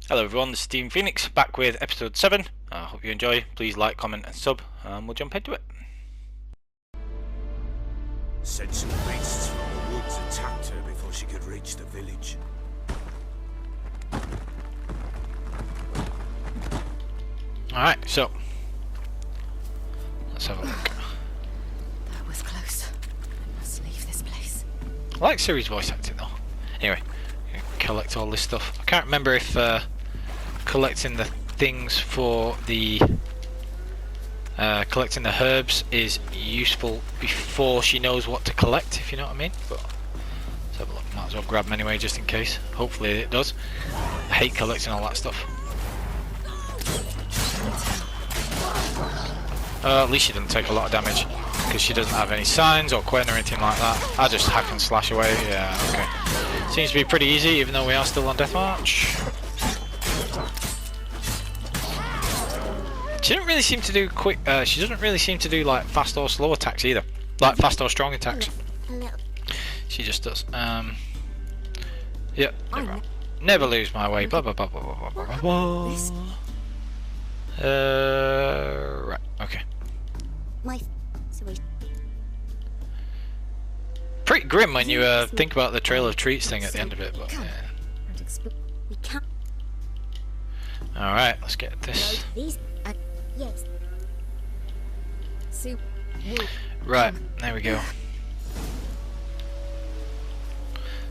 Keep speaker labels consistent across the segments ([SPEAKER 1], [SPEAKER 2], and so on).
[SPEAKER 1] Hello everyone, this is Team Phoenix, back with episode 7. I hope you enjoy. Please like, comment and sub, and we'll jump into it.
[SPEAKER 2] Said some beasts from the woods attacked her before she could reach the village.
[SPEAKER 1] Alright, so let's have a look.
[SPEAKER 3] That was close. I must leave this place.
[SPEAKER 1] I like Ciri's voice acting though. Anyway, collect all this stuff. I can't remember if collecting the things for the collecting the herbs is useful before she knows what to collect, if you know what I mean. But let's have a look. Might as well grab them anyway, just in case. Hopefully it does. I hate collecting all that stuff. At least she doesn't take a lot of damage because she doesn't have any signs or Quen or anything like that. I just hack and slash away. Yeah, okay. Seems to be pretty easy, even though we are still on deathmatch. She doesn't really seem to do quick. She doesn't really seem to do like fast or slow attacks either, like fast or strong attacks. She just does. Yep. Never lose my way. Blah blah blah blah blah blah blah blah. Right. Okay. Pretty grim when you think about the Trail of Treats thing at the end of it, but yeah. All right, let's get this. Right, there we go.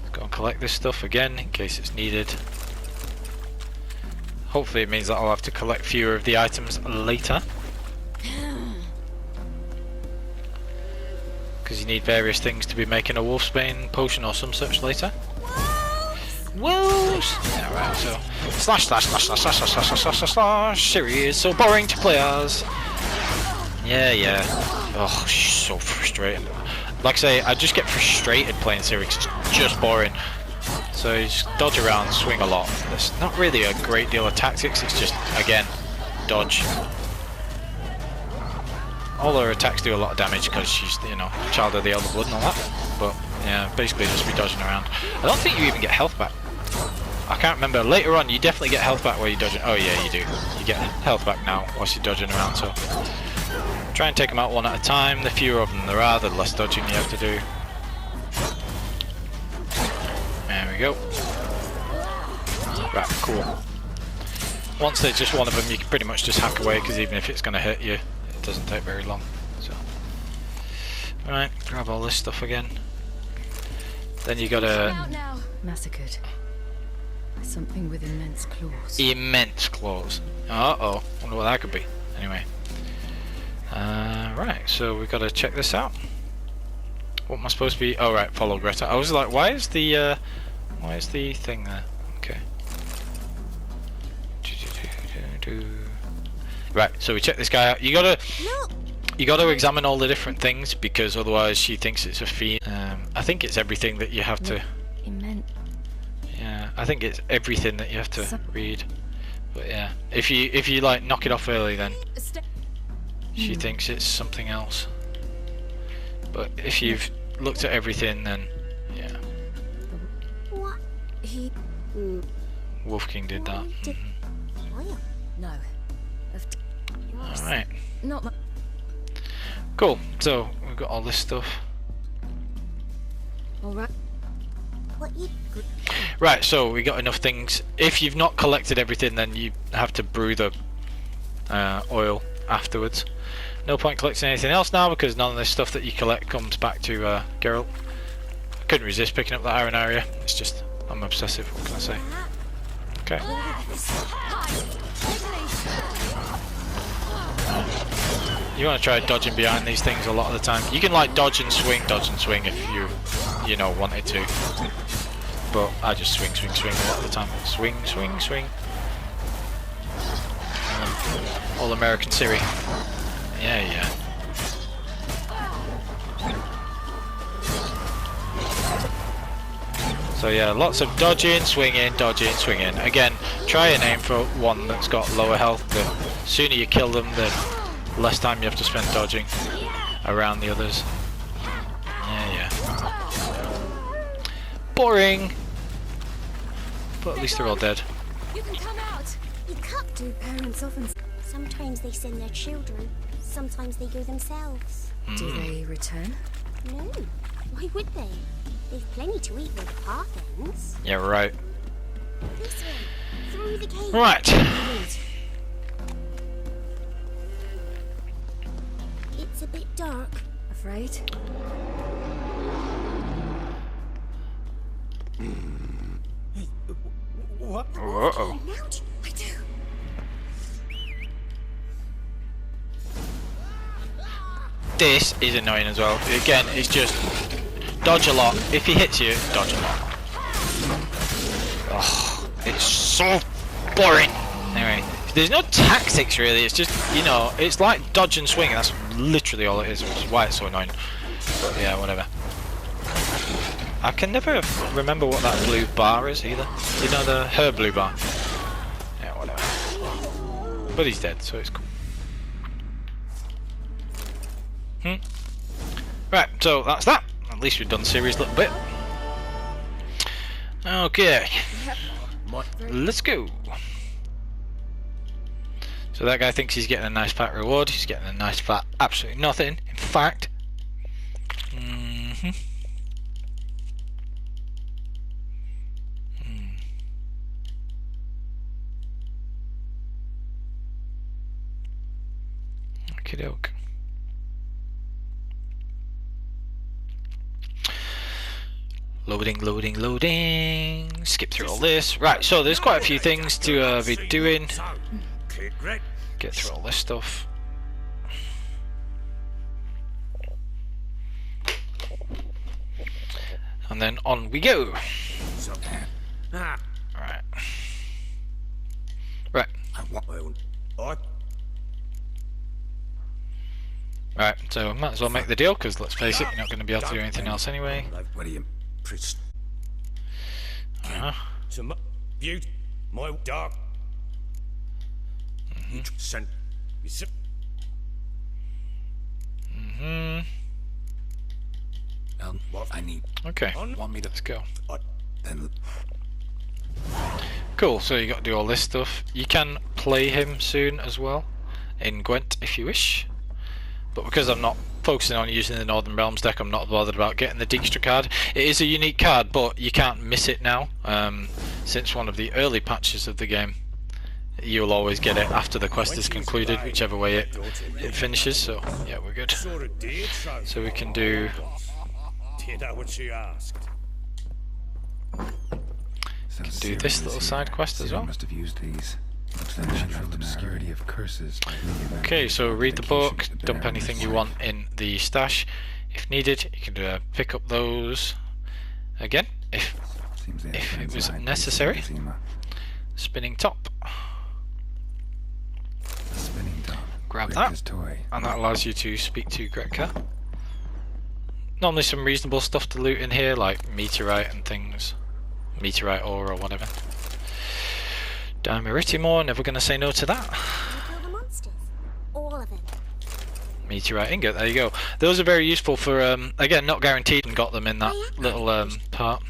[SPEAKER 1] Let's go and collect this stuff again in case it's needed. Hopefully it means that I'll have to collect fewer of the items later. Because you need various things to be making a wolfsbane potion or some such later. Wolves! Yeah, right, so slash. Ciri is so boring to play as. Yeah. Oh, she's so frustrating. Like I say, I just get frustrated playing Ciri because it's just boring. So you just dodge around, swing a lot. There's not really a great deal of tactics, it's just, again, dodge. All her attacks do a lot of damage because she's, you know, child of the Elder Blood and all that. But, yeah, basically just be dodging around. I don't think you even get health back. I can't remember. Later on, you definitely get health back while you're dodging. Oh, yeah, you do. You get health back now whilst you're dodging around, so try and take them out one at a time. The fewer of them there are, the less dodging you have to do. There we go. Right, cool. Once there's just one of them, you can pretty much just hack away, because even if it's going to hit you, it doesn't take very long. So, right, grab all this stuff again. Then you gotta...
[SPEAKER 3] Massacred. Something with immense claws.
[SPEAKER 1] Immense claws. Uh-oh, wonder what that could be. Anyway. Right, so we've got to check this out. What am I supposed to be? Oh right, follow Greta. I was like, why is the thing there? Okay. Right, so we check this guy out. You gotta examine all the different things because otherwise she thinks it's a fiend. I think it's everything that you have to. Yeah, I think it's everything that you have to read. But yeah, if you like knock it off early, then she thinks it's something else. But if you've looked at everything, then yeah. Wolf King did that.
[SPEAKER 3] No.
[SPEAKER 1] Alright.
[SPEAKER 3] Not my.
[SPEAKER 1] Cool. So we've got all this stuff.
[SPEAKER 3] Alright.
[SPEAKER 1] Right, so we got enough things. If you've not collected everything, then you have to brew the oil afterwards. No point collecting anything else now because none of this stuff that you collect comes back to Geralt. I couldn't resist picking up that iron area. It's just, I'm obsessive, what can I say? Okay. You want to try dodging behind these things a lot of the time. You can like dodge and swing if you know, wanted to. But I just swing a lot of the time. Swing. All American Ciri. Yeah. So yeah, lots of dodging, swinging. Again, try and aim for one that's got lower health. The sooner you kill them, the less time you have to spend dodging around the others. Yeah. Boring! But at least they're all dead.
[SPEAKER 3] You can come out!
[SPEAKER 4] You can't do parents often.
[SPEAKER 5] Sometimes they send their children, sometimes they go themselves.
[SPEAKER 3] Do they return?
[SPEAKER 5] No, why would they? They've plenty to eat with Parthens.
[SPEAKER 1] Yeah, right.
[SPEAKER 5] This way, through the cave.
[SPEAKER 1] Right.
[SPEAKER 5] It's a bit dark.
[SPEAKER 3] Afraid?
[SPEAKER 2] What?
[SPEAKER 1] Uh-oh.
[SPEAKER 5] Now
[SPEAKER 3] I do.
[SPEAKER 1] This is annoying as well. Again, it's just dodge a lot. If he hits you, dodge a lot. Oh, it's so boring. Anyway, there's no tactics really. It's just, you know, it's like dodge and swing. And that's literally all it is, which is why it's so annoying. But yeah, whatever. I can never remember what that blue bar is either. You know, her blue bar. Yeah, whatever. But he's dead, so it's cool. Right, so that's that. At least we've done Ciri's a little bit. Okay. Let's go. So that guy thinks he's getting a nice fat reward. He's getting a nice fat absolutely nothing. In fact. Okie doke. Loading, loading, loading. Skip through all this. Right, so there's quite a few things to be doing. Get through all this stuff. And then on we go. Right. Right. Right, so might as well make the deal, because let's face it, you're not going to be able to do anything else anyway.
[SPEAKER 2] Beauty, my dark. Sent. What I need.
[SPEAKER 1] Okay,
[SPEAKER 2] Want me to
[SPEAKER 1] let's go.
[SPEAKER 2] Then.
[SPEAKER 1] Cool, so you got to do all this stuff. You can play him soon as well in Gwent if you wish, but because I'm not focusing on using the Northern Realms deck, I'm not bothered about getting the Dijkstra card. It is a unique card, but you can't miss it now. Since one of the early patches of the game, you'll always get it after the quest is concluded, whichever way it finishes. So yeah, we're good. So we can do.
[SPEAKER 2] Did that what she asked?
[SPEAKER 1] Can do this little side quest as well.
[SPEAKER 6] Must have used these. Obscurity of curses.
[SPEAKER 1] Okay, so read the book, dump anything you want in the stash. If needed, you can pick up those again if it was necessary. Spinning top. Grab that, and that allows you to speak to Gretka. Normally some reasonable stuff to loot in here, like meteorite and things. Meteorite ore or whatever. Dimeritimore, never going to say no to that.
[SPEAKER 5] Kill the monsters. All of them.
[SPEAKER 1] Meteorite ingot, there you go. Those are very useful for, again, not guaranteed, and got them in that little part.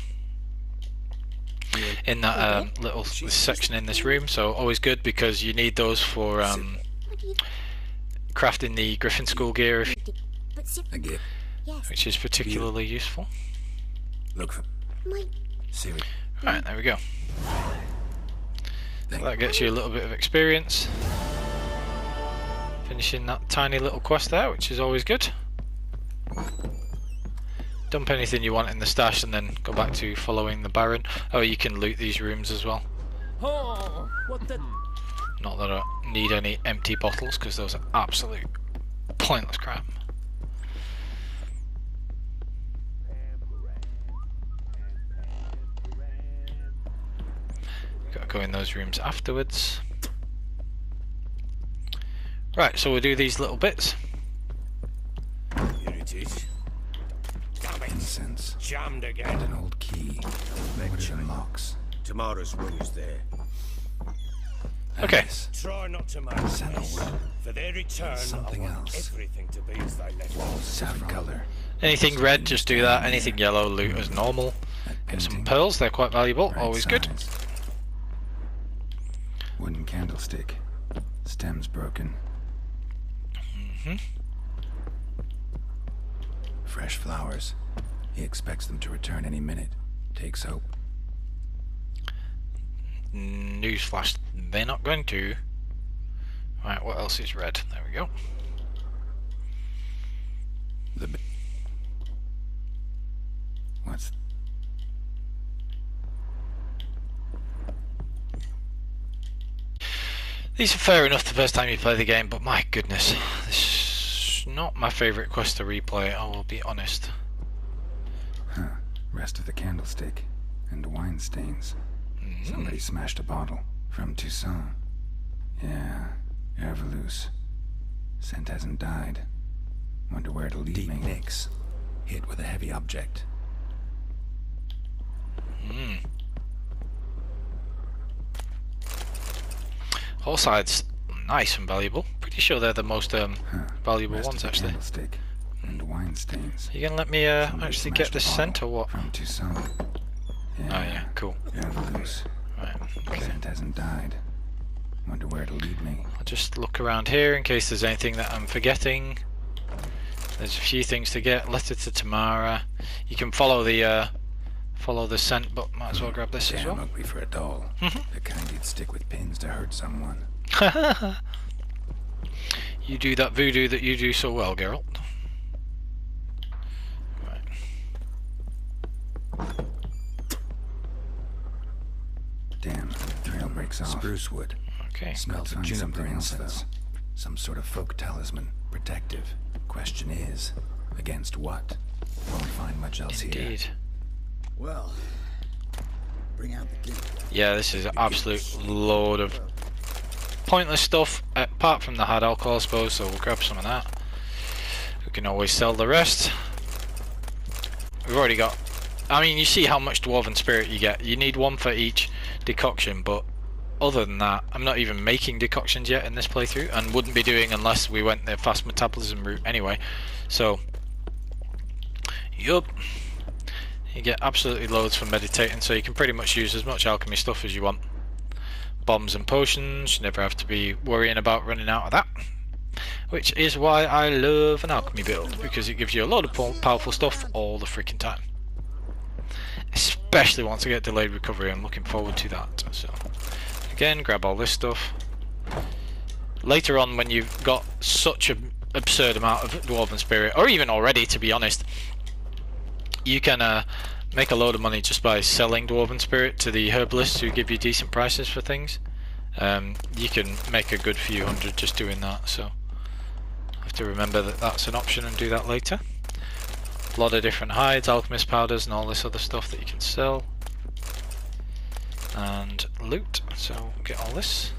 [SPEAKER 1] In that little section in this room, so always good because you need those for crafting the Griffin School gear, which is particularly useful.
[SPEAKER 2] Look for Ciri.
[SPEAKER 1] Right, there we go. So that gets you a little bit of experience. Finishing that tiny little quest there, which is always good. Dump anything you want in the stash and then go back to following the Baron. Oh, you can loot these rooms as well.
[SPEAKER 2] Oh, what the?
[SPEAKER 1] Not that I need any empty bottles, because those are absolute pointless crap. Gotta go in those rooms afterwards. Right, so we'll do these little bits.
[SPEAKER 2] Here it is. Damn it.
[SPEAKER 6] Incense.
[SPEAKER 2] Jammed again.
[SPEAKER 6] And an old key. Which unlocks.
[SPEAKER 2] Tomorrow's wings there.
[SPEAKER 1] Okay.
[SPEAKER 2] Try not to make
[SPEAKER 6] Sandalwood.
[SPEAKER 2] For their return,
[SPEAKER 6] Something
[SPEAKER 2] I want
[SPEAKER 6] else.
[SPEAKER 2] everything to be as they left
[SPEAKER 6] Walls different color.
[SPEAKER 1] Anything red, just do that. Anything yellow, loot as normal. Get some pearls, they're quite valuable, always good.
[SPEAKER 6] Wooden candlestick. Stem's broken. Fresh flowers. He expects them to return any minute. Takes hope.
[SPEAKER 1] Newsflash, they're not going to. Right, what else is red? There we go.
[SPEAKER 6] What's...
[SPEAKER 1] These are fair enough the first time you play the game, but my goodness, this is not my favourite quest to replay, I will be honest.
[SPEAKER 6] Huh. Rest of the candlestick. And wine stains. Somebody smashed a bottle. From Toussaint. Yeah. Hervelouse. Scent hasn't died. Wonder where it'll lead me. Nicks. Hit with a heavy object.
[SPEAKER 1] All sides nice and valuable. Pretty sure they're the most valuable
[SPEAKER 6] Rest
[SPEAKER 1] ones
[SPEAKER 6] of the
[SPEAKER 1] actually.
[SPEAKER 6] Candlestick. And wine stains.
[SPEAKER 1] You gonna let me
[SPEAKER 6] Somebody
[SPEAKER 1] actually get
[SPEAKER 6] smashed
[SPEAKER 1] this
[SPEAKER 6] a
[SPEAKER 1] scent
[SPEAKER 6] bottle
[SPEAKER 1] or what?
[SPEAKER 6] From Toussaint.
[SPEAKER 1] Oh yeah, cool.
[SPEAKER 6] Hervelouse.
[SPEAKER 1] Right, okay.
[SPEAKER 6] Scent hasn't died. Wonder where it'll lead me.
[SPEAKER 1] I'll just look around here in case there's anything that I'm forgetting. There's a few things to get. Letter to Tamara. You can follow the scent, but might as well grab this as
[SPEAKER 6] Damn
[SPEAKER 1] well.
[SPEAKER 6] ugly for a doll. The kind you'd stick with pins to hurt someone.
[SPEAKER 1] You do that voodoo that you do so well, Geralt. Right.
[SPEAKER 6] Damn, the trail breaks off. Spruce wood.
[SPEAKER 1] Okay.
[SPEAKER 6] Smells of juniper incense. Some sort of folk talisman. Protective. Question is, against what? Won't find much else here.
[SPEAKER 1] Indeed.
[SPEAKER 2] Well, bring out the key.
[SPEAKER 1] Yeah, this is an absolute load of pointless stuff, apart from the hard alcohol, I suppose, so we'll grab some of that. We can always sell the rest. We've already got... I mean, you see how much Dwarven Spirit you get. You need one for each decoction, but other than that, I'm not even making decoctions yet in this playthrough, and wouldn't be doing unless we went the fast metabolism route anyway. So, yup. You get absolutely loads for meditating, so you can pretty much use as much alchemy stuff as you want. Bombs and potions, you never have to be worrying about running out of that. Which is why I love an alchemy build, because it gives you a lot of powerful stuff all the freaking time. Especially once I get delayed recovery, I'm looking forward to that. So, again, grab all this stuff. Later on, when you've got such an absurd amount of Dwarven Spirit, or even already, to be honest, you can make a load of money just by selling Dwarven Spirit to the herbalists who give you decent prices for things. You can make a good few hundred just doing that, so I have to remember that that's an option and do that later. A lot of different hides, alchemist powders and all this other stuff that you can sell. And loot, so get all this.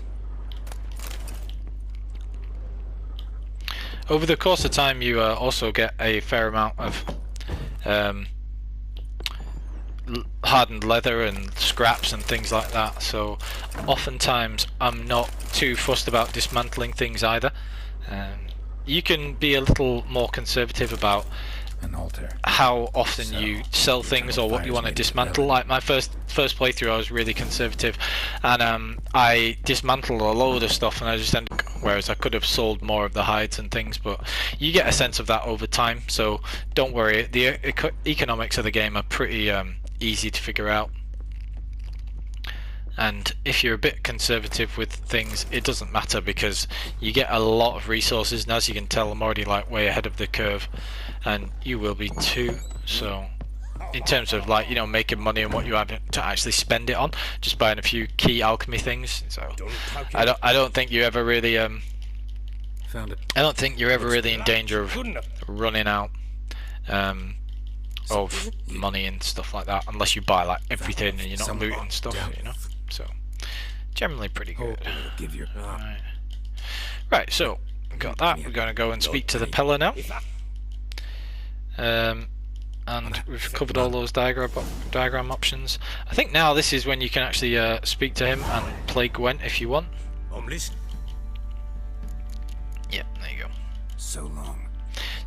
[SPEAKER 1] Over the course of time you also get a fair amount of hardened leather and scraps and things like that, so oftentimes I'm not too fussed about dismantling things either. You can be a little more conservative about
[SPEAKER 6] An altar.
[SPEAKER 1] how often you sell things or what you want to dismantle. Like my first playthrough I was really conservative, and I dismantled a load of stuff and I just ended, whereas I could have sold more of the hides and things, but you get a sense of that over time, so don't worry. The economics of the game are pretty easy to figure out, and if you're a bit conservative with things it doesn't matter because you get a lot of resources, and as you can tell I'm already like way ahead of the curve, and you will be too. So in terms of like, you know, making money and what you have to actually spend it on, just buying a few key alchemy things, so I don't think you ever really
[SPEAKER 6] Found it.
[SPEAKER 1] I don't think you're ever really in danger of running out of money and stuff like that, unless you buy like everything and you're not looting stuff, you know. So generally pretty good.
[SPEAKER 6] Give your
[SPEAKER 1] Right, so got that. We're going to go and speak to the Pellar now. And we've covered all those diagram options. I think now this is when you can actually speak to him and play Gwent if you want.
[SPEAKER 2] I'm listening.
[SPEAKER 1] Yeah, there you go.
[SPEAKER 6] so long.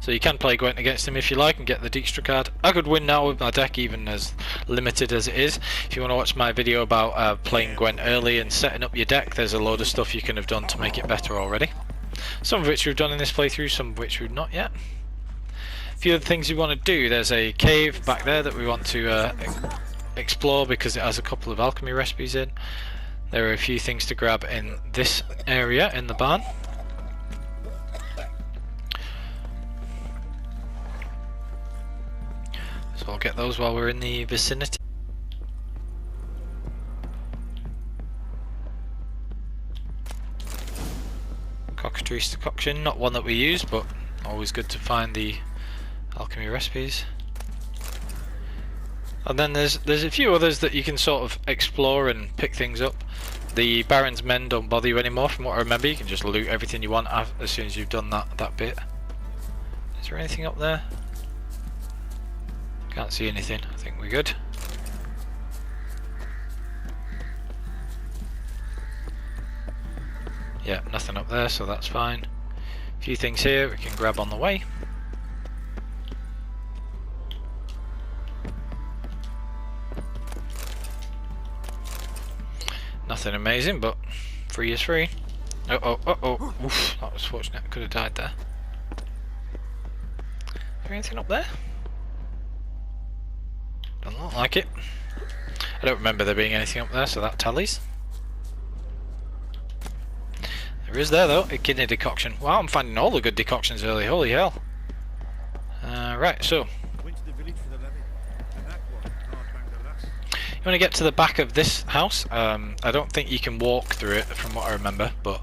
[SPEAKER 1] So you can play Gwent against him if you like and get the Dijkstra card. I could win now with my deck, even as limited as it is. If you want to watch my video about playing Gwent early and setting up your deck, there's a load of stuff you can have done to make it better already. Some of which we've done in this playthrough, some of which we've not yet. A few other things we want to do. There's a cave back there that we want to explore because it has a couple of alchemy recipes in. There are a few things to grab in this area in the barn. So I'll get those while we're in the vicinity. Cockatrice decoction, not one that we use, but always good to find the alchemy recipes. And then there's a few others that you can sort of explore and pick things up. The Baron's Men don't bother you anymore from what I remember. You can just loot everything you want as soon as you've done that bit. Is there anything up there? Can't see anything. I think we're good. Yeah, nothing up there, so that's fine. A few things here we can grab on the way. Nothing amazing, but free is free. Oh. Oof, that was fortunate. I could have died there. Is there anything up there? Doesn't look like it. I don't remember there being anything up there, so that tallies. There is there though, a kidney decoction. Wow, I'm finding all the good decoctions early, holy hell. Right, so you want to get to the back of this house. I don't think you can walk through it from what I remember, but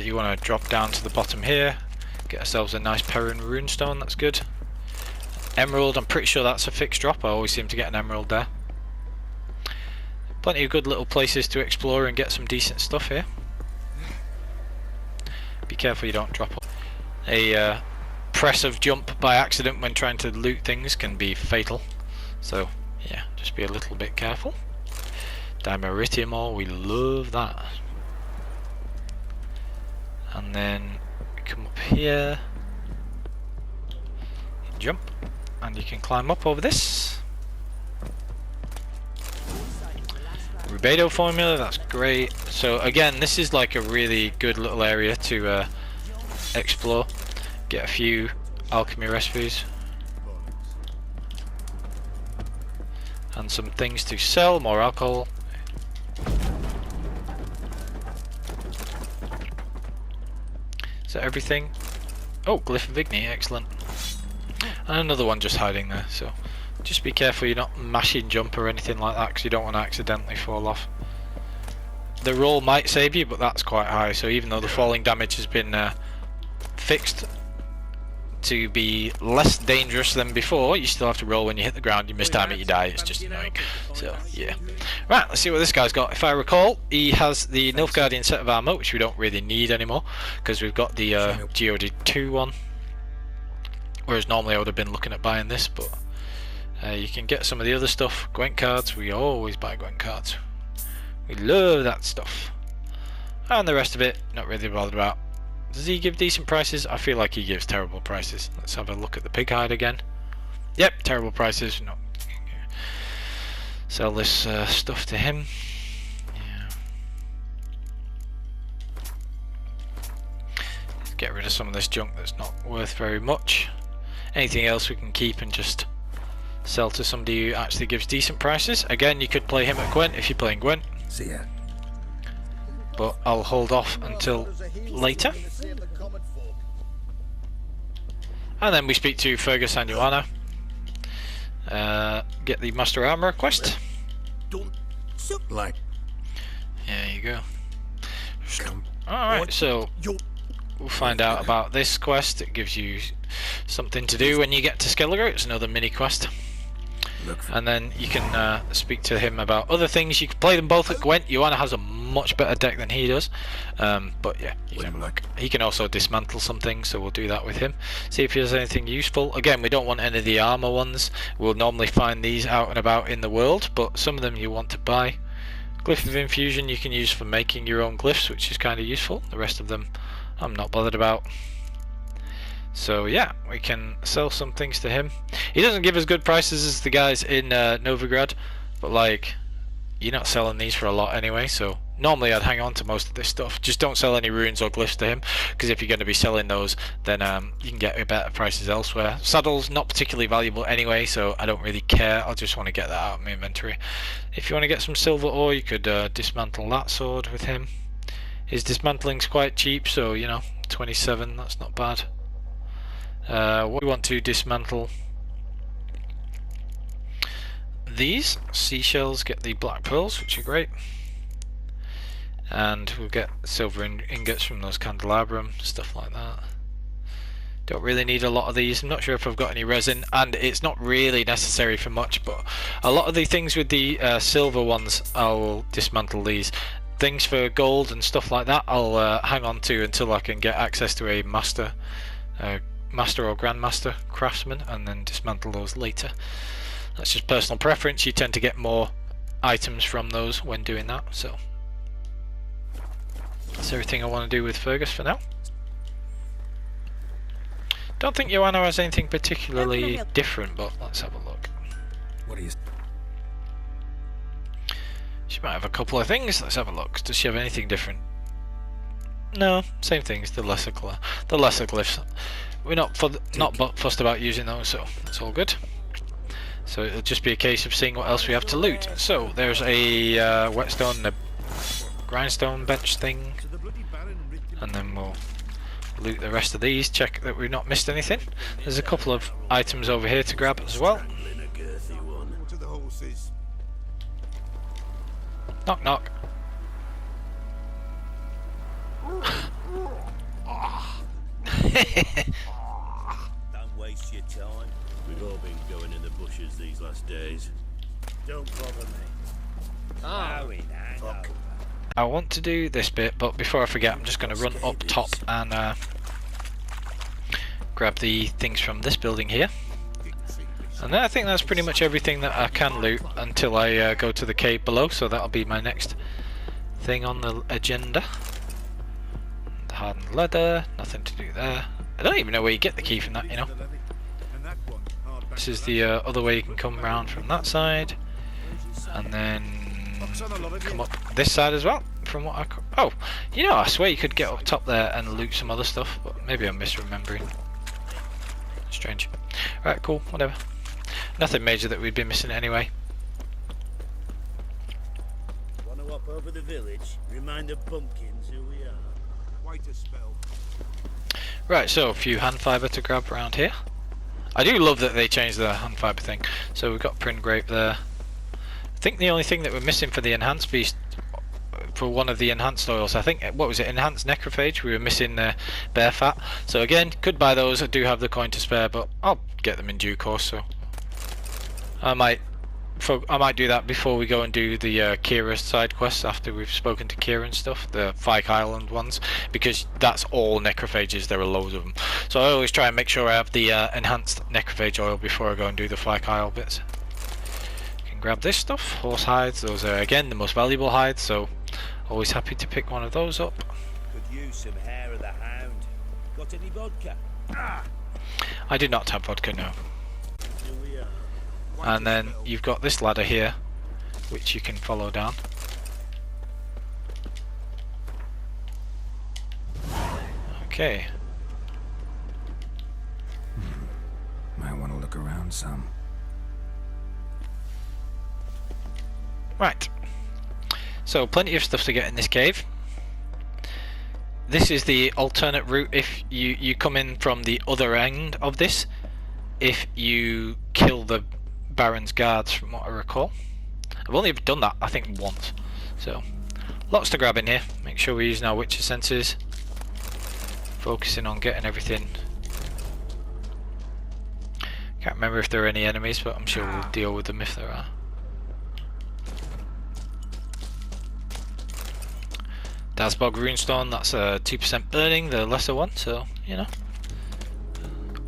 [SPEAKER 1] you want to drop down to the bottom here, get ourselves a nice Perrin runestone, that's good. Emerald, I'm pretty sure that's a fixed drop, I always seem to get an emerald there. Plenty of good little places to explore and get some decent stuff here. Be careful you don't drop a press of jump by accident when trying to loot things can be fatal, so yeah, just be a little bit careful. Dimeritium ore, we love that. And then we come up here, jump, and you can climb up over this. Rubedo formula, that's great. So again, this is like a really good little area to explore. Get a few alchemy recipes and some things to sell, more alcohol. Is that everything? Oh, Glyph of Igni, excellent. And another one just hiding there, so just be careful you're not mashing jump or anything like that, because you don't want to accidentally fall off. The roll might save you, but that's quite high, so even though the falling damage has been fixed to be less dangerous than before, you still have to roll when you hit the ground. You miss time it, you die. It's just annoying. So yeah. Right, let's see what this guy's got. If I recall, he has the Nilfgaardian set of armor, which we don't really need anymore because we've got the GOD2 one. Whereas normally I would have been looking at buying this, but you can get some of the other stuff. Gwent cards, we always buy Gwent cards. We love that stuff. And the rest of it, not really bothered about. Does he give decent prices? I feel like he gives terrible prices. Let's have a look at the pig hide again. Yep, terrible prices. No. Sell this stuff to him. Yeah. Let's get rid of some of this junk that's not worth very much. Anything else we can keep and just sell to somebody who actually gives decent prices. Again, you could play him at Gwent if you're playing Gwent.
[SPEAKER 6] See ya.
[SPEAKER 1] But I'll hold off until later. And then we speak to Fergus and Joanna. Get the Master Armor quest.
[SPEAKER 2] Like,
[SPEAKER 1] There you go. Alright, so we'll find out about this quest. It gives you something to do when you get to Skelliger. It's another mini quest. And then you can speak to him about other things. You can play them both at Gwent. Joanna has a much better deck than he does, but yeah, you can look. He can also dismantle some things, so we'll do that with him. See if he has anything useful. Again, we don't want any of the armor ones. We'll normally find these out and about in the world, but some of them you want to buy. Glyph of Infusion you can use for making your own glyphs, which is kind of useful. The rest of them I'm not bothered about. So yeah, we can sell some things to him. He doesn't give us good prices as the guys in Novigrad, but like, you're not selling these for a lot anyway, so normally I'd hang on to most of this stuff. Just don't sell any runes or glyphs to him, because if you're going to be selling those, then you can get better prices elsewhere. Saddles, not particularly valuable anyway, so I don't really care. I'll just want to get that out of my inventory. If you want to get some silver ore, you could dismantle that sword with him. His dismantling's quite cheap, so you know, 27, that's not bad. What we want to dismantle, these seashells get the black pearls, which are great, and we'll get silver ingots from those candelabrum, stuff like that. Don't really need a lot of these. I'm not sure if I've got any resin, and it's not really necessary for much, but a lot of the things with the silver ones, I'll dismantle these. Things for gold and stuff like that, I'll hang on to until I can get access to a master or grandmaster craftsman, and then dismantle those later. That's just personal preference. You tend to get more items from those when doing that. So that's everything I want to do with Fergus for now. Don't think Joanna has anything particularly different, but let's have a look.
[SPEAKER 2] What are you...
[SPEAKER 1] She might have a couple of things. Let's have a look. Does she have anything different? No, same things. The lesser glyphs. We're not fussed about using those, so that's all good. So it'll just be a case of seeing what else we have to loot. So there's a whetstone, a grindstone bench thing, and then we'll loot the rest of these. Check that we've not missed anything. There's a couple of items over here to grab as well. Knock knock.
[SPEAKER 2] Don't waste your time. We've all been going in the bushes these last days. Don't bother me. Fuck.
[SPEAKER 1] I want to do this bit, but before I forget, I'm just going to run up top and grab the things from this building here. And then I think that's pretty much everything that I can loot until I go to the cave below, so that'll be my next thing on the agenda. The hardened leather, nothing to do there. I don't even know where you get the key from that, you know. This is the other way you can come around from that side, and then come up this side as well. From what oh, you know, I swear you could get up top there and loot some other stuff, but maybe I'm misremembering. Strange. Right, cool, whatever. Nothing major that we'd be missing anyway.
[SPEAKER 2] Want to hop over the village? Remind the bumpkins who we are. Wait a spell.
[SPEAKER 1] Right, so a few hand fibre to grab around here. I do love that they changed the hand fibre thing. So we've got print grape there. I think the only thing that we're missing for the enhanced beast, for one of the enhanced oils, I think, what was it, enhanced necrophage, we were missing bear fat. So again, could buy those. I do have the coin to spare, but I'll get them in due course. So I might do that before we go and do the Kira side quests, after we've spoken to Kira and stuff, the Fyke Island ones, because that's all necrophages. There are loads of them, so I always try and make sure I have the enhanced necrophage oil before I go and do the Fyke Isle bits. You can grab this stuff, horse hides. Those are again the most valuable hides, so always happy to pick one of those up.
[SPEAKER 2] Could use some hair of the hound. Got any vodka?
[SPEAKER 1] I do not have vodka, no.
[SPEAKER 2] Here we are.
[SPEAKER 1] And then you've got this ladder here, which you can follow down. Okay.
[SPEAKER 6] Might want to look around some.
[SPEAKER 1] Right. So plenty of stuff to get in this cave. This is the alternate route if you come in from the other end of this, if you kill the Baron's guards, from what I recall. I've only done that, I think, once. So, lots to grab in here. Make sure we're using our Witcher senses. Focusing on getting everything. Can't remember if there are any enemies, but I'm sure we'll deal with them if there are. Dasbog Runestone, that's a 2% burning, the lesser one, so, you know.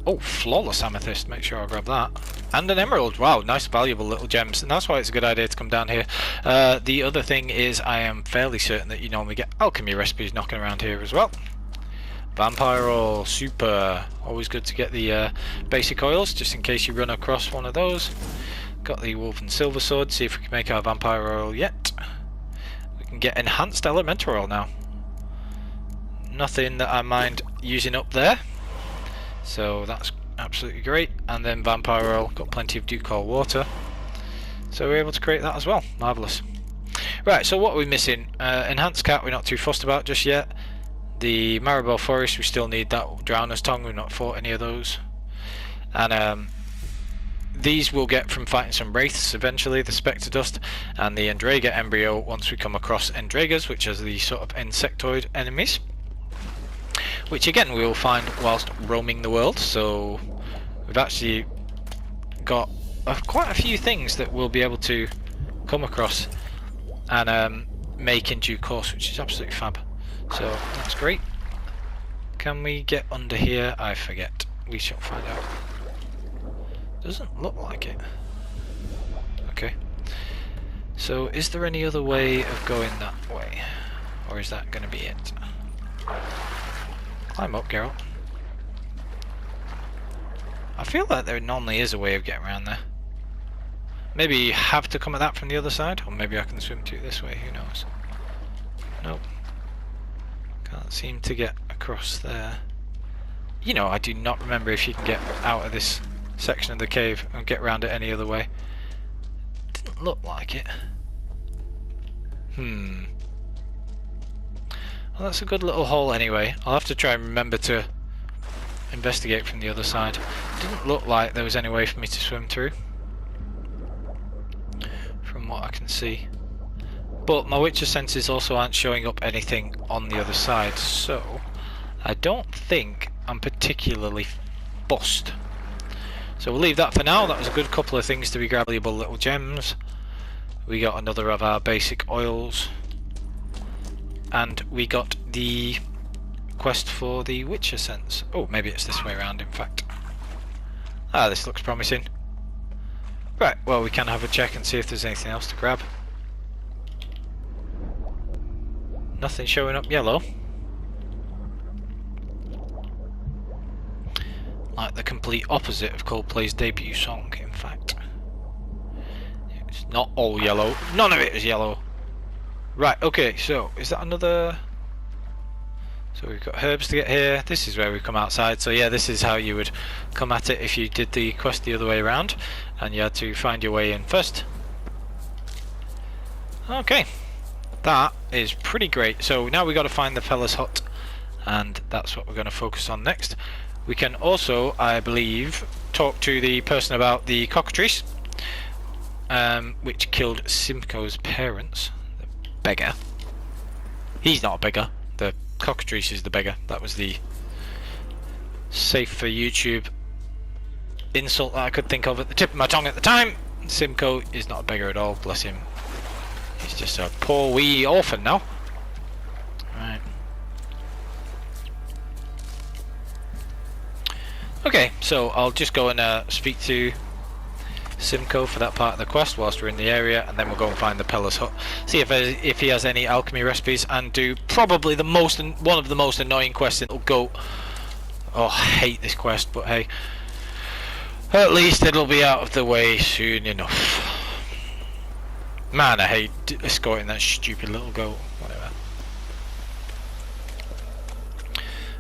[SPEAKER 1] Oh, Flawless Amethyst, make sure I grab that. And an Emerald, wow, nice valuable little gems, and that's why it's a good idea to come down here. The other thing is, I am fairly certain that you normally get alchemy recipes knocking around here as well. Vampire oil, super. Always good to get the basic oils, just in case you run across one of those. Got the wolf and silver sword, see if we can make our vampire oil yet. We can get enhanced elemental oil now. Nothing that I mind using up there. So that's absolutely great. And then vampire oil, got plenty of Ducal water. So we're able to create that as well. Marvellous. Right, so what are we missing? Enhanced cat we're not too fussed about just yet. The Maribel Forest, we still need that Drowner's Tongue, we've not fought any of those. And these we'll get from fighting some Wraiths eventually, the Spectre Dust, and the Endraga Embryo once we come across Endragas, which are the sort of insectoid enemies. Which again we will find whilst roaming the world, so we've actually got quite a few things that we'll be able to come across and make in due course, which is absolutely fab. So that's great. Can we get under here? I forget. We shall find out. Doesn't look like it. Okay. So is there any other way of going that way? Or is that going to be it? Climb up, Geralt. I feel like there normally is a way of getting around there. Maybe you have to come at that from the other side, or maybe I can swim to it this way, who knows. Nope. Can't seem to get across there. You know, I do not remember if you can get out of this section of the cave and get around it any other way. Didn't look like it. Well, that's a good little hole anyway. I'll have to try and remember to investigate from the other side. Didn't look like there was any way for me to swim through, from what I can see. But my Witcher senses also aren't showing up anything on the other side, so I don't think I'm particularly fussed. So we'll leave that for now. That was a good couple of things to be grabbable little gems. We got another of our basic oils. And we got the quest for the Witcher sense. Oh, maybe it's this way around in fact. Ah, this looks promising. Right, well we can have a check and see if there's anything else to grab. Nothing showing up yellow. Like the complete opposite of Coldplay's debut song, in fact. It's not all yellow. None of it is yellow. Right, okay, so is that another... So we've got herbs to get here. This is where we come outside. So yeah, this is how you would come at it if you did the quest the other way around. And you had to find your way in first. Okay. That is pretty great. So now we've got to find the Pellar's hut. And that's what we're going to focus on next. We can also, I believe, talk to the person about the cockatrice. Which killed Simcoe's parents. The beggar. He's not a beggar. The cockatrice is the beggar. That was the safe for YouTube insult that I could think of at the tip of my tongue at the time. Simcoe is not a beggar at all, bless him. He's just a poor wee orphan now. Right. Okay, so I'll just go and speak to Simcoe for that part of the quest whilst we're in the area, and then we'll go and find the Pellar's hut. See if he has any alchemy recipes, and do probably one of the most annoying quests in the goat. Oh, I hate this quest, but hey, at least it'll be out of the way soon enough. Man, I hate escorting that stupid little goat. Whatever.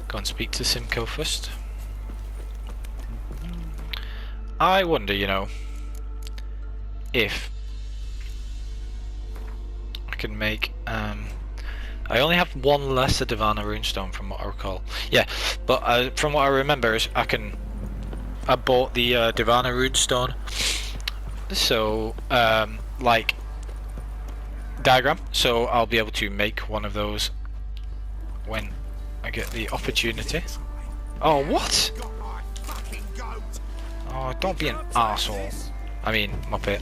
[SPEAKER 1] Go and speak to Simcoe first. I wonder, you know, if I can make I only have one lesser Divana runestone from what I recall. Yeah, but from what I remember is I bought the Divana runestone, so like diagram, so I'll be able to make one of those when I get the opportunity. Oh, what? Oh, don't be an arsehole. I mean, Muppet.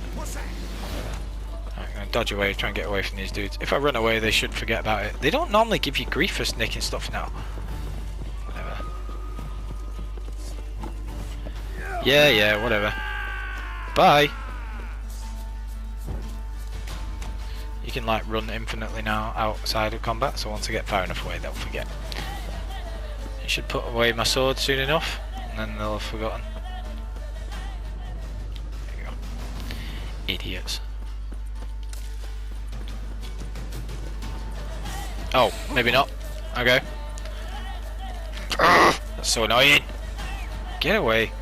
[SPEAKER 1] I'm gonna dodge away, try and get away from these dudes. If I run away, they should forget about it. They don't normally give you grief for nicking stuff now. Whatever. Yeah, whatever. Bye! You can, like, run infinitely now outside of combat, so once I get far enough away, they'll forget. should put away my sword soon enough, and then they'll have forgotten. There you go. Idiots. Oh, maybe not. Okay. Ugh, that's so annoying. Get away.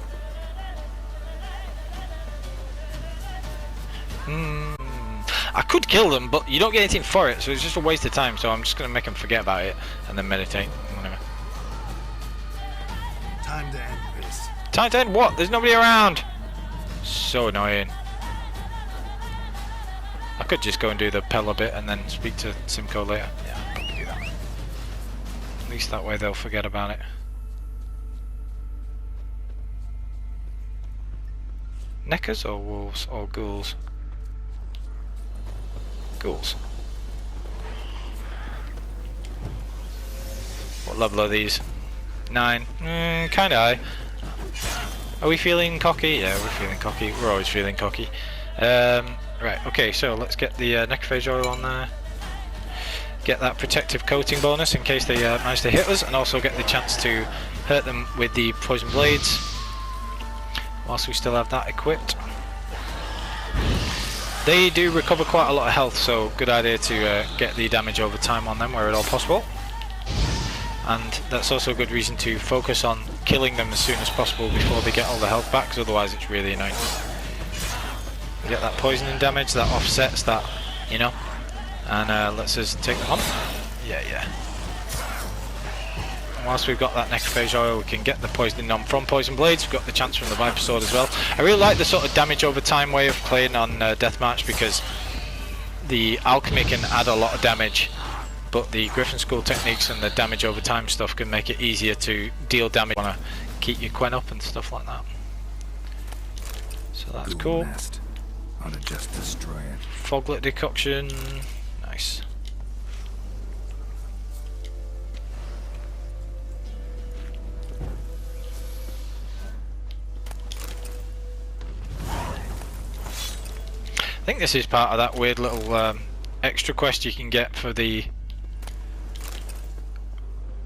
[SPEAKER 1] I could kill them, but you don't get anything for it, so it's just a waste of time. So I'm just gonna make them forget about it and then meditate. Whatever.
[SPEAKER 2] Time to end this.
[SPEAKER 1] Time to end what? There's nobody around. So annoying. I could just go and do the Pellar bit and then speak to Simcoe later. Yeah, I'll probably do that. At least that way they'll forget about it. Neckers or wolves or ghouls? Ghouls. What level are these? 9. Kinda high. Are we feeling cocky? Yeah, we're feeling cocky. We're always feeling cocky. Right, okay, so let's get the necrophage oil on there. Get that protective coating bonus in case they manage to hit us, and also get the chance to hurt them with the poison blades whilst we still have that equipped. They do recover quite a lot of health, so good idea to get the damage over time on them where at all possible. And that's also a good reason to focus on killing them as soon as possible before they get all the health back, because otherwise it's really annoying. You get that poisoning damage, that offsets that, you know, and lets us take them on. Yeah. And whilst we've got that necrophage oil, we can get the poisoning on from poison blades. We've got the chance from the Viper Sword as well. I really like the sort of damage over time way of playing on Deathmatch, because the alchemy can add a lot of damage, but the Griffin School techniques and the damage over time stuff can make it easier to deal damage. Want to keep your Quen up and stuff like that. So that's cool.
[SPEAKER 6] Nest. Ought to just destroy it.
[SPEAKER 1] Foglet decoction, nice. I think this is part of that weird little extra quest you can get for the.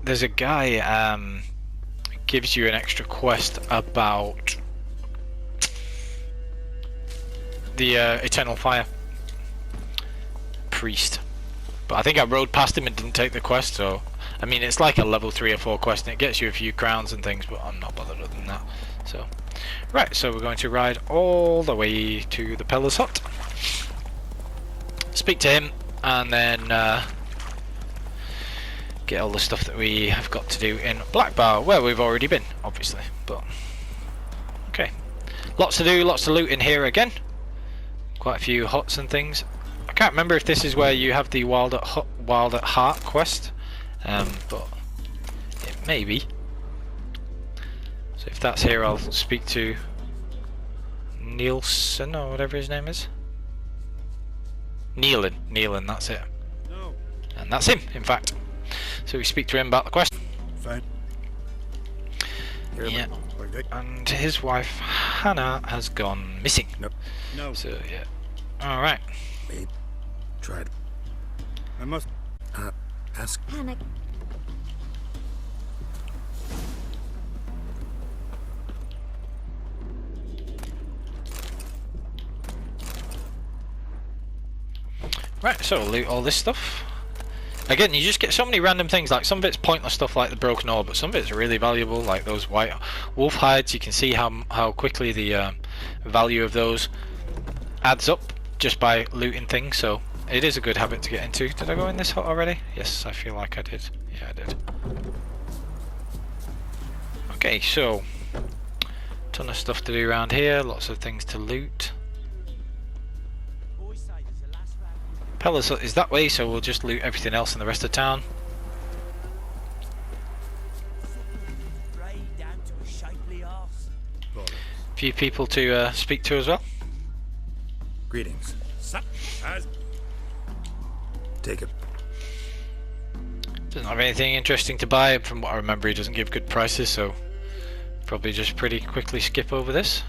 [SPEAKER 1] There's a guy gives you an extra quest about the Eternal Fire Priest, but I think I rode past him and didn't take the quest. So I mean, it's like a level 3 or 4 quest, and it gets you a few crowns and things, but I'm not bothered other than that. So right, so we're going to ride all the way to the Pellar's hut, speak to him, and then get all the stuff that we have got to do in Black Bar, where we've already been, obviously. But okay, lots to do, lots to loot in here again. Quite a few huts and things. I can't remember if this is where you have the Wild at Heart quest, but it may be. So if that's here, I'll speak to Nielsen or whatever his name is. Nealon, that's it.
[SPEAKER 2] No.
[SPEAKER 1] And that's him, in fact. So we speak to him about the quest.
[SPEAKER 2] Fine.
[SPEAKER 1] Yeah. And his wife Hannah has gone missing.
[SPEAKER 2] Nope. No.
[SPEAKER 1] So yeah. All right.
[SPEAKER 6] Wait. Tried.
[SPEAKER 2] I must
[SPEAKER 6] Ask.
[SPEAKER 5] Hannah,
[SPEAKER 1] Right. So loot all this stuff. Again, you just get so many random things. Like some of it's pointless stuff, like the broken ore, but some of it's really valuable, like those white wolf hides. You can see how quickly the value of those adds up just by looting things. So it is a good habit to get into. Did I go in this hut already? Yes, I feel like I did. Yeah, I did. Okay, so ton of stuff to do around here. Lots of things to loot. Pellar's hut is that way, so we'll just loot everything else in the rest of town. Few people to speak to as well.
[SPEAKER 6] Greetings. Take it.
[SPEAKER 1] Doesn't have anything interesting to buy. From what I remember, he doesn't give good prices, so probably just pretty quickly skip over this.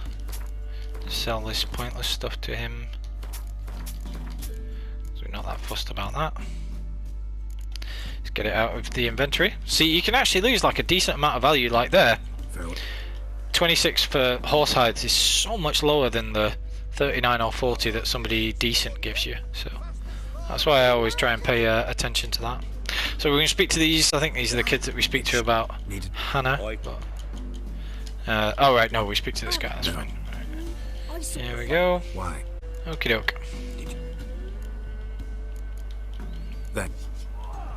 [SPEAKER 1] Sell this pointless stuff to him. So we're not that fussed about that. Let's get it out of the inventory. See, you can actually lose like a decent amount of value like there. 26 for horse hides is so much lower than the 39 or 40 that somebody decent gives you. So that's why I always try and pay attention to that. So we're going to speak to these. I think these are the kids that we speak to about Hannah. Oh right, no, we speak to this guy. That's fine. Right. Here we go.
[SPEAKER 6] Why?
[SPEAKER 1] Okie doke.
[SPEAKER 6] That.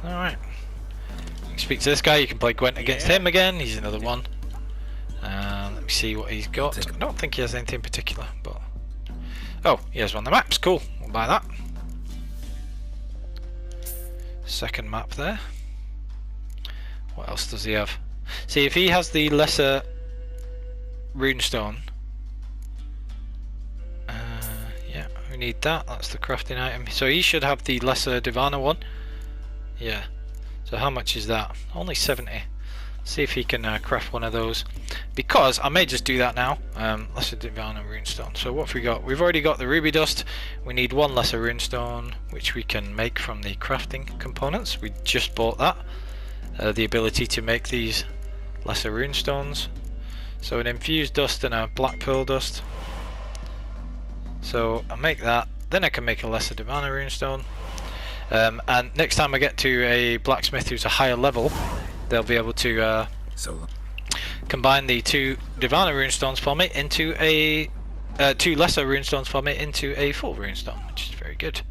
[SPEAKER 1] Alright. You speak to this guy, you can play Gwent against him again, he's another one. Let me see what he's got. I don't think he has anything in particular, but... Oh, he has one of the maps, cool, we'll buy that. Second map there. What else does he have? See, if he has the lesser runestone... yeah, we need that, that's the crafting item. So he should have the lesser Divana one. Yeah. So how much is that? Only 70. See if he can craft one of those. Because I may just do that now. Lesser Divana runestone. So what have we got? We've already got the ruby dust. We need one lesser runestone, which we can make from the crafting components. We just bought that. The ability to make these lesser runestones. So an infused dust and a black pearl dust. So I make that. Then I can make a lesser Divana runestone. And next time I get to a blacksmith who's a higher level, they'll be able to combine the 2 Divana runestones for me into a 2 lesser runestones for me into a full runestone, which is very good.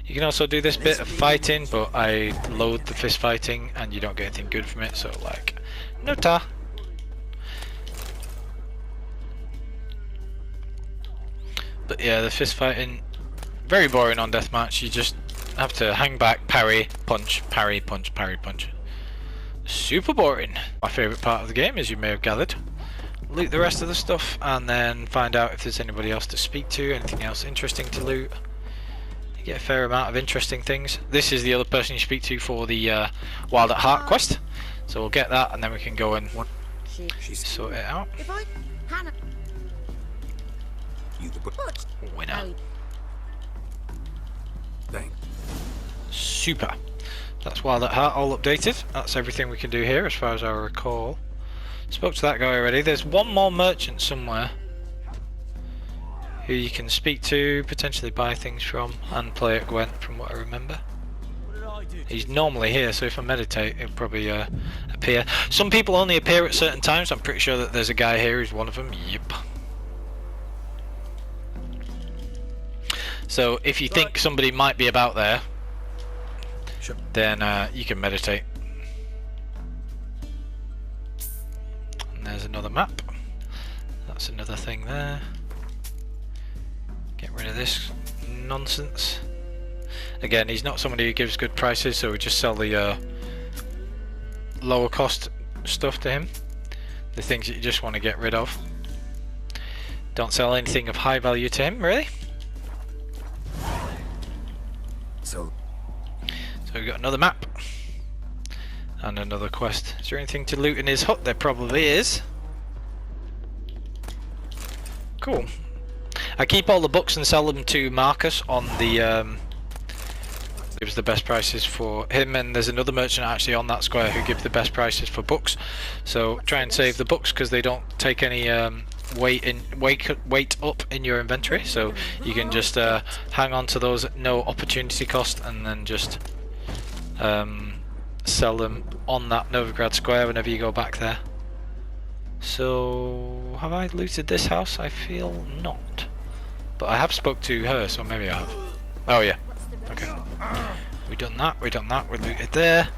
[SPEAKER 1] You can also do this bit of fighting, but I load the fist fighting and you don't get anything good from it, so like, no ta. But yeah, the fist fighting, very boring on deathmatch. You just have to hang back, parry, punch, parry, punch, parry, punch. Super boring. My favourite part of the game, as you may have gathered. Loot the rest of the stuff and then find out if there's anybody else to speak to, anything else interesting to loot. You get a fair amount of interesting things. This is the other person you speak to for the Wild at Heart quest. So we'll get that and then we can go and sort it out.
[SPEAKER 5] If I... Hannah...
[SPEAKER 1] Winner.
[SPEAKER 6] Thanks.
[SPEAKER 1] Super. That's Wild at Heart all updated. That's everything we can do here as far as I recall. Spoke to that guy already. There's one more merchant somewhere who you can speak to, potentially buy things from, and play at Gwent from what I remember. He's normally here, so if I meditate he'll probably appear. Some people only appear at certain times. I'm pretty sure that there's a guy here who's one of them. Yep. So if you think somebody might be about there, then you can meditate. And there's another map. That's another thing there. Get rid of this nonsense. Again, he's not somebody who gives good prices, so we just sell the lower cost stuff to him. The things that you just want to get rid of. Don't sell anything of high value to him, really. So we've got another map and another quest. Is there anything to loot in his hut? There probably is. Cool. I keep all the books and sell them to Marcus on the gives the best prices for him, and there's another merchant actually on that square who gives the best prices for books. So try and save the books because they don't take any weight up in your inventory, so you can just hang on to those at no opportunity cost and then just sell them on that Novigrad square whenever you go back there. So have I looted this house? I feel not, but I have spoke to her, so maybe I have. Oh yeah, okay, we done that, we looted there.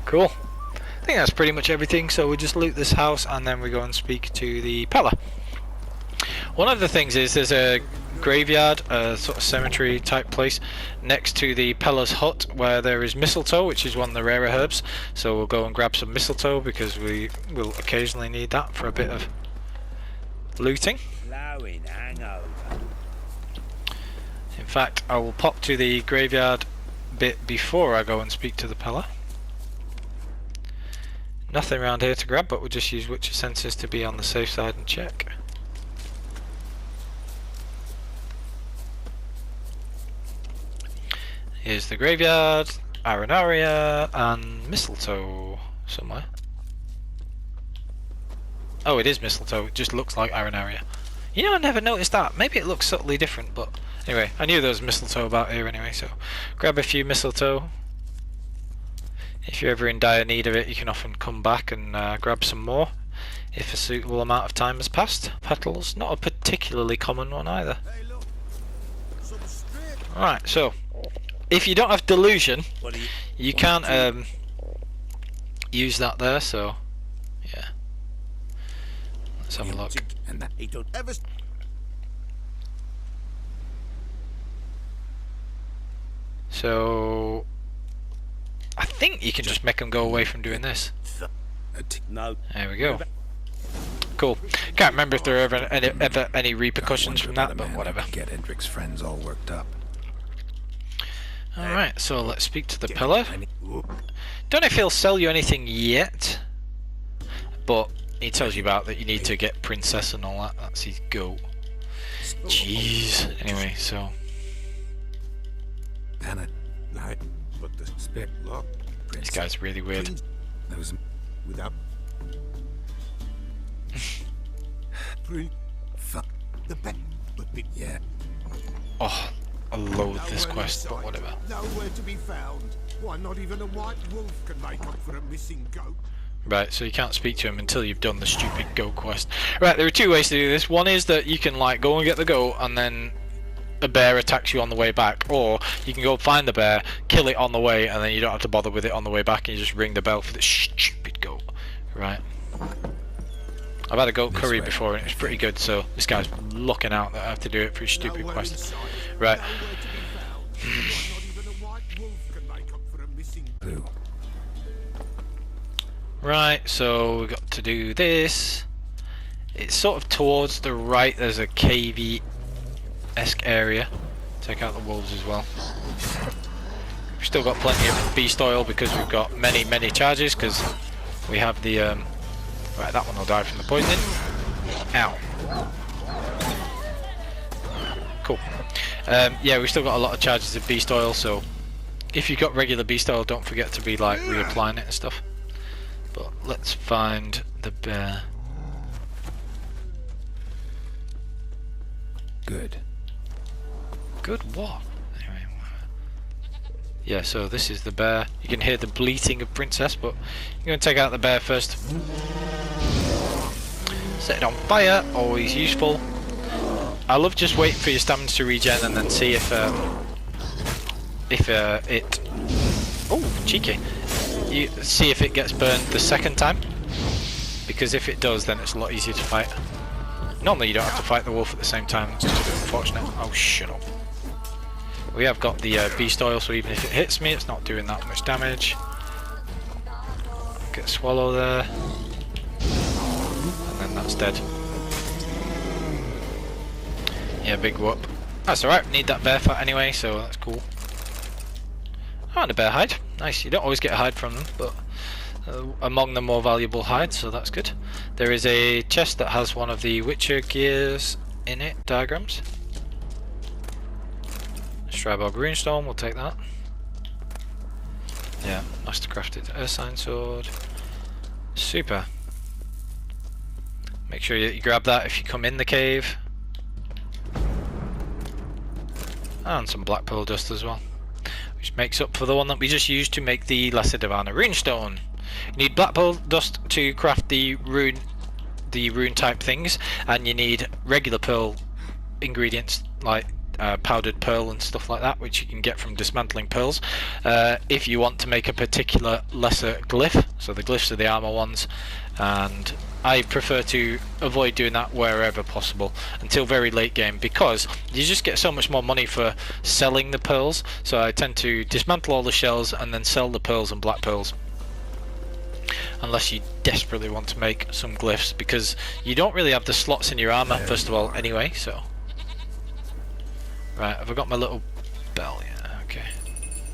[SPEAKER 1] Cool. I think that's pretty much everything, so we just loot this house and then we go and speak to the Pellar. One of the things is there's a graveyard, a sort of cemetery type place next to the Pellar's hut where there is mistletoe, which is one of the rarer herbs, so we'll go and grab some mistletoe because we will occasionally need that for a bit of looting. In fact, I will pop to the graveyard bit before I go and speak to the Pellar. Nothing around here to grab, but we'll just use Witcher senses to be on the safe side and check. Here's the graveyard. Arenaria and mistletoe somewhere. Oh, it is mistletoe. It just looks like Arenaria. You know, I never noticed that. Maybe it looks subtly different, but anyway, I knew there was mistletoe about here anyway, so grab a few mistletoe. If you're ever in dire need of it, you can often come back and grab some more if a suitable amount of time has passed. Petals, not a particularly common one either. Alright, so if you don't have delusion, you can't use that there, so yeah. Let's have a look. So I think you can just make them go away from doing this.
[SPEAKER 2] No.
[SPEAKER 1] There we go. Cool. Can't remember if there are ever any repercussions from that, but whatever.
[SPEAKER 6] Get Edric's friends all worked up.
[SPEAKER 1] Alright, so let's speak to the Pellar. Don't know if he'll sell you anything yet, but he tells you about that you need to get Princess and all that. That's his goat. Jeez. Anyway, so this guy's really weird.
[SPEAKER 2] Without
[SPEAKER 6] Yeah.
[SPEAKER 1] Oh, I loathe this quest, but whatever.
[SPEAKER 2] nowhere to be found. Why, not even a white wolf can make up for a missing goat.
[SPEAKER 1] Right, so you can't speak to him until you've done the stupid goat quest. Right, there are two ways to do this. One is that you can like go and get the goat and then a bear attacks you on the way back, or you can go find the bear, kill it on the way, and then you don't have to bother with it on the way back, and you just ring the bell for the stupid goat. Right. I've had a goat curry before and it was pretty good, so this guy's looking out that I have to do it for his stupid quest. Right. Right, so we've got to do this. It's sort of towards the right, there's a cavey-esque area. Take out the wolves as well. We've still got plenty of beast oil because we've got many charges, because we have the right, that one will die from the poisoning. Ow. Cool. Yeah, we've still got a lot of charges of beast oil, so if you've got regular beast oil, don't forget to be like reapplying it and stuff. But let's find the bear.
[SPEAKER 6] Good.
[SPEAKER 1] Good what? Anyway. Yeah, so this is the bear. You can hear the bleating of Princess, but you're going to take out the bear first. Set it on fire, always useful. I love just waiting for your stamina to regen and then see if it... Oh, cheeky. You see if it gets burned the second time, because if it does, then it's a lot easier to fight. Normally you don't have to fight the wolf at the same time, it's just a bit unfortunate. Oh, shut up. We have got the beast oil, so even if it hits me, it's not doing that much damage. Get a swallow there. And then that's dead. Yeah, big whoop. That's alright, need that bear fat anyway, so that's cool. Oh, and a bear hide. Nice, you don't always get a hide from them, but among the more valuable hides, so that's good. There is a chest that has one of the Witcher gears in it, diagrams. Strybog runestone, we'll take that. Yeah, master crafted Ursine sword. Super. Make sure you grab that if you come in the cave. And some black pearl dust as well, which makes up for the one that we just used to make the Lesser Divana runestone. You need black pearl dust to craft the rune type things, and you need regular pearl ingredients like powdered pearl and stuff like that, which you can get from dismantling pearls. If you want to make a particular lesser glyph, so the glyphs are the armor ones, and I prefer to avoid doing that wherever possible until very late game, because you just get so much more money for selling the pearls. So I tend to dismantle all the shells and then sell the pearls and black pearls, unless you desperately want to make some glyphs, because you don't really have the slots in your armor first of all anyway. So right, have I got my little bell? Yeah, okay.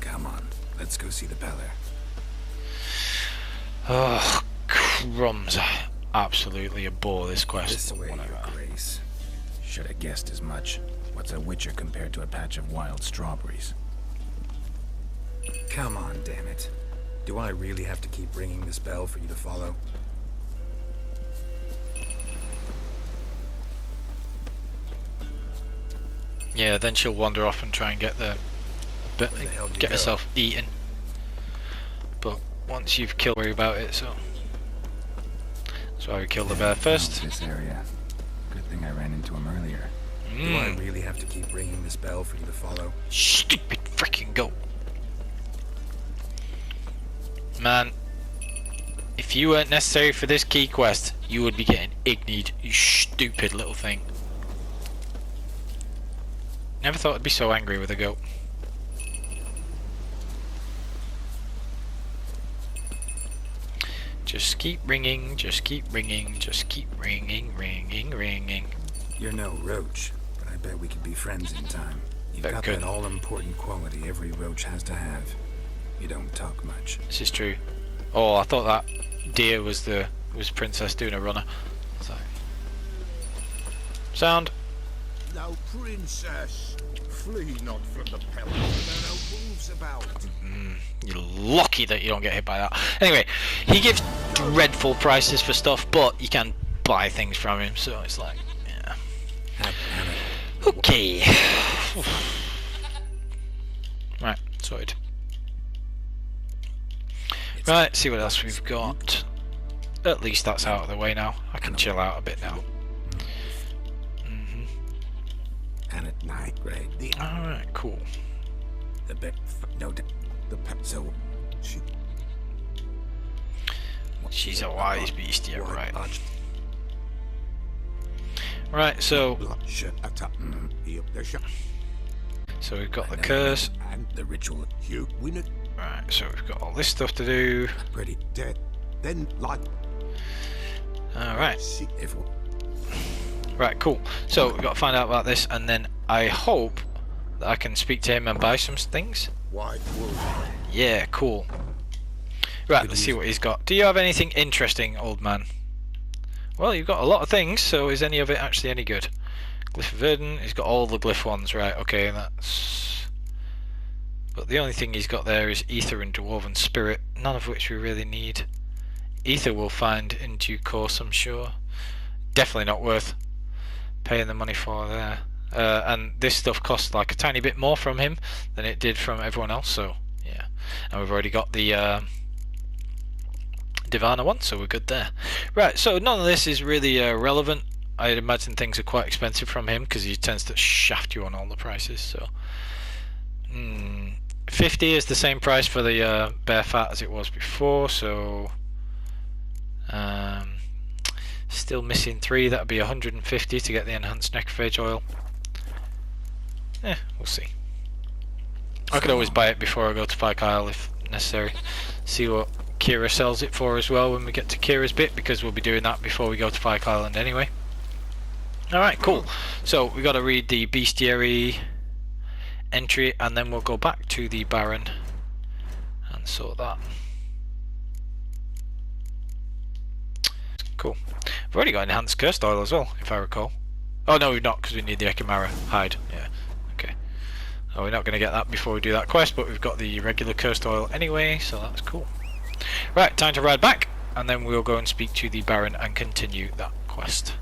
[SPEAKER 6] Come on, let's go see the Pellar.
[SPEAKER 1] Oh, crumbs. I absolutely abhor this quest.
[SPEAKER 6] This way, Your Grace. Should have guessed as much. What's a Witcher compared to a patch of wild strawberries? Come on, damn it. Do I really have to keep ringing this bell for you to follow?
[SPEAKER 1] Yeah, then she'll wander off and try and get the
[SPEAKER 6] hell do you
[SPEAKER 1] get
[SPEAKER 6] go?
[SPEAKER 1] herself eaten. But once you've killed, worry about it. So that's why we kill the bear first.
[SPEAKER 6] This area. Good thing I ran into him earlier. Do I really have to keep ringing this bell for you to follow?
[SPEAKER 1] Stupid freaking goat. Man, if you weren't necessary for this key quest, you would be getting ignied, you stupid little thing. Never thought I'd be so angry with a goat. Just keep ringing, just keep ringing, just keep ringing, ringing, ringing.
[SPEAKER 6] You're no roach, but I bet we could be friends in time. You've
[SPEAKER 1] Bet
[SPEAKER 6] got
[SPEAKER 1] good.
[SPEAKER 6] that all-important quality every roach has to have. You don't talk much.
[SPEAKER 1] This is true. Oh, I thought that deer was Princess doing a runner. So. Sound.
[SPEAKER 2] No, princess. Flee not from the Pellar. There are no wolves about.
[SPEAKER 1] You're lucky that you don't get hit by that. Anyway, he gives dreadful prices for stuff, but you can buy things from him, so it's like, yeah. Okay. Right, sorted. Right, see what else we've got. At least that's out of the way now. I can chill out a bit now.
[SPEAKER 6] And at night, right?
[SPEAKER 1] Alright, cool.
[SPEAKER 6] The bit, no, the pet. So
[SPEAKER 1] She's a wise beast, yeah, right.
[SPEAKER 6] Large
[SPEAKER 1] Right, so
[SPEAKER 6] shut up.
[SPEAKER 1] so we've got the curse.
[SPEAKER 6] And the ritual. You win it.
[SPEAKER 1] Right, so we've got all this stuff to do.
[SPEAKER 6] Pretty dead. Then like.
[SPEAKER 1] Alright.
[SPEAKER 6] See if.
[SPEAKER 1] Right, cool. So we've got to find out about this, and then I hope that I can speak to him and buy some things.
[SPEAKER 2] White wolf.
[SPEAKER 1] Yeah, cool. Right, let's see what he's got. Do you have anything interesting, old man? Well, you've got a lot of things, so is any of it actually any good? Glyph of Verdun, he's got all the glyph ones, right, okay, that's... But the only thing he's got there is Ether and Dwarven Spirit, none of which we really need. Ether we'll find in due course, I'm sure. Definitely not worth paying the money for there. And this stuff costs like a tiny bit more from him than it did from everyone else, so yeah. And we've already got the Divana one, so we're good there. Right, so none of this is really relevant. I'd imagine things are quite expensive from him because he tends to shaft you on all the prices. So 50 is the same price for the bear fat as it was before, so still missing 3. That would be 150 to get the enhanced necrophage oil. We'll see. I could always buy it before I go to Pike Isle if necessary. See what Ciri sells it for as well when we get to Kira's bit, because we'll be doing that before we go to Pike Island anyway. Alright, cool. So we got to read the bestiary entry, and then we'll go back to the Baron and sort that. Cool. We've already got enhanced cursed oil as well, if I recall. Oh no, we've not, because we need the Ekimara hide. Yeah, okay. Oh, we're not going to get that before we do that quest, but we've got the regular cursed oil anyway, so that's cool. Right, time to ride back, and then we'll go and speak to the Baron and continue that quest.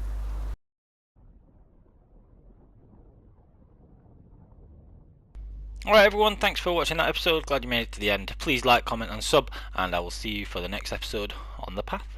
[SPEAKER 1] Alright everyone, thanks for watching that episode, glad you made it to the end. Please like, comment and sub, and I will see you for the next episode on the path.